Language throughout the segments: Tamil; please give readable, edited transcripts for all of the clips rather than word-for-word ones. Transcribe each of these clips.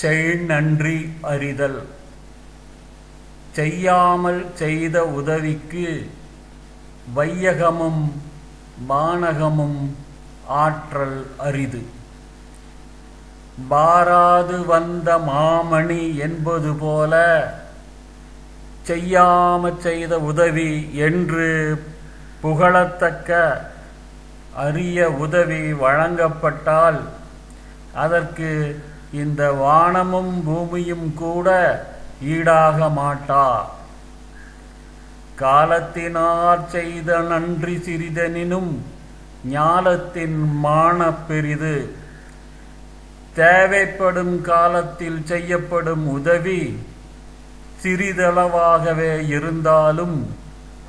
செய்நன்றி அறிதல். செய்யாமல் செய்த உதவிக்கு வையகமும் வானகமும் ஆற்றல் அரிது. வாராது வந்த மாமணி என்பது போல செய்யாமல் செய்த உதவி என்று புகழத்தக்க அரிய உதவி வழங்கப்பட்டால் அதற்கு இந்த வானமும் பூமியும் கூட ஈடாக மாட்டா. காலத்தினார் செய்த நன்றி சிறிதெனினும் ஞாலத்தின் மான பெரிது. தேவைப்படும் காலத்தில் செய்யப்படும் உதவி சிறிதளவாகவே இருந்தாலும்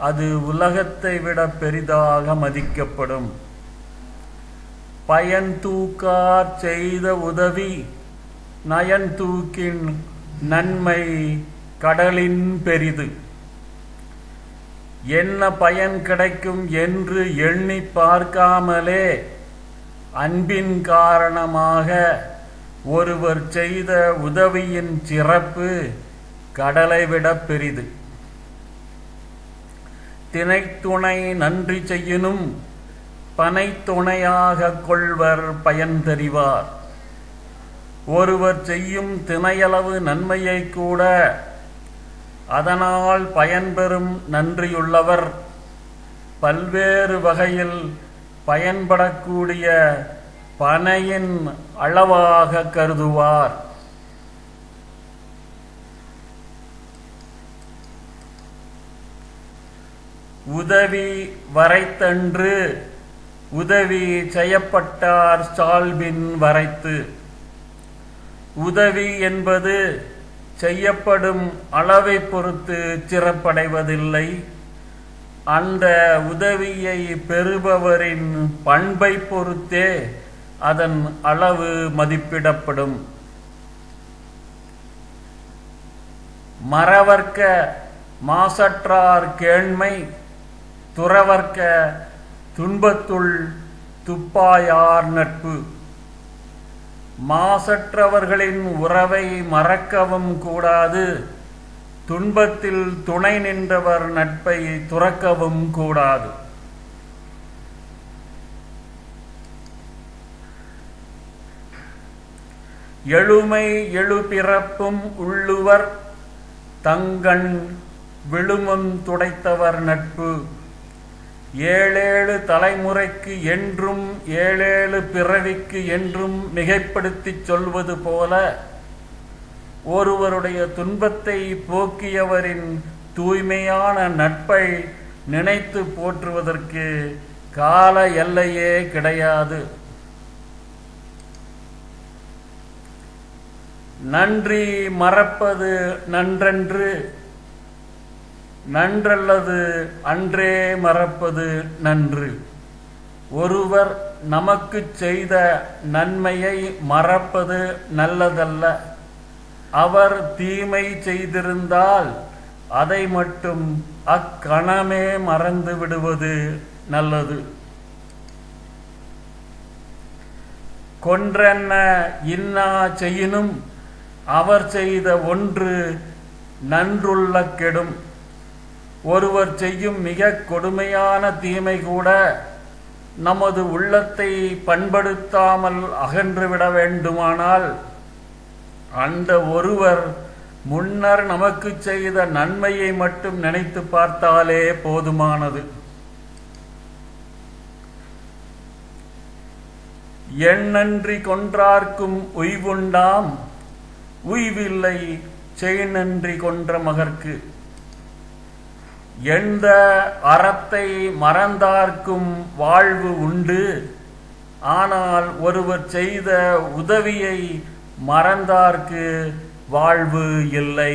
அது உலகத்தை விட பெரிதாக மதிக்கப்படும். பயன் தூக்கார் செய்த உதவி நயன் தூக்கின் நன்மை கடலின் பெரிது. என்ன பயன் கிடைக்கும் என்று எண்ணி பார்க்காமலே அன்பின் காரணமாக ஒருவர் செய்த உதவியின் சிறப்பு கடலை விட பெரிது. தினைத்துணை நன்றி செய்யினும் பனைத்துணையாக கொள்வர் பயன் தெரிவார். ஒருவர் செய்யும் தினையளவு நன்மையை கூட அதனால் பயன்பெறும் நன்றியுள்ளவர் பல்வேறு வகையில் பயன்படக்கூடிய பனையின் அளவாக கருதுவார். உதவி வரைத்தன்று உதவி செய்யப்பட்டார் சால்பின் வரைத்து. உதவி என்பது செய்யப்படும் அளவை பொறுத்து சிறப்படைவதில்லை. அந்த உதவியை பெறுபவரின் பண்பை பொறுத்தே அதன் அளவு மதிப்பிடப்படும். மறவர்க்க மாசற்றார் கேண்மை துறவர்க்க துன்பத்துள் துப்பாயார் நட்பு. மாசற்றவர்களின் உறவை மறக்கவும் கூடாது, துன்பத்தில் துணை நின்றவர் நட்பை துறக்கவும் கூடாது. எழுமை எழுபிறப்பும் உள்ளுவர் தங்கண் விழுமம் துடைத்தவர் நட்பு. ஏழேழு தலைமுறைக்கு என்றும் ஏழேழு பிறவிக்கு என்றும் மிகைப்படுத்தி சொல்வது போல ஒருவருடைய துன்பத்தை போக்கியவரின் தூய்மையான நட்பை நினைத்து போற்றுவதற்கு கால எல்லையே கிடையாது. நன்றி மறப்பது நன்றன்று, நன்றல்லது அன்றே மறப்பது நன்று. ஒருவர் நமக்கு செய்த நன்மையை மறப்பது நல்லதல்ல. அவர் தீமை செய்திருந்தால் அதை மட்டும் அக்கணமே மறந்து விடுவது நல்லது. கொன்றென்ன இன்னா செய்யினும் அவர் செய்த ஒன்று நன்றுள்ள கெடும். ஒருவர் செய்யும் மிக கொடுமையான தீமை கூட நமது உள்ளத்தை பண்படுத்தாமல் அகன்றுவிட வேண்டுமானால் அந்த ஒருவர் முன்னர் நமக்கு செய்த நன்மையை மட்டும் நினைத்து பார்த்தாலே போதுமானது. எண்ணன்றி கொன்றார்க்கும் உய்வுண்டாம், உய்வில்லை செய்நன்றி கொன்ற மகற்கு. எந்த அறத்தை மறந்தார்க்கும் வாழ்வு உண்டு, ஆனால் ஒருவர் செய்த உதவியை மறந்தார்க்கு வாழ்வு இல்லை.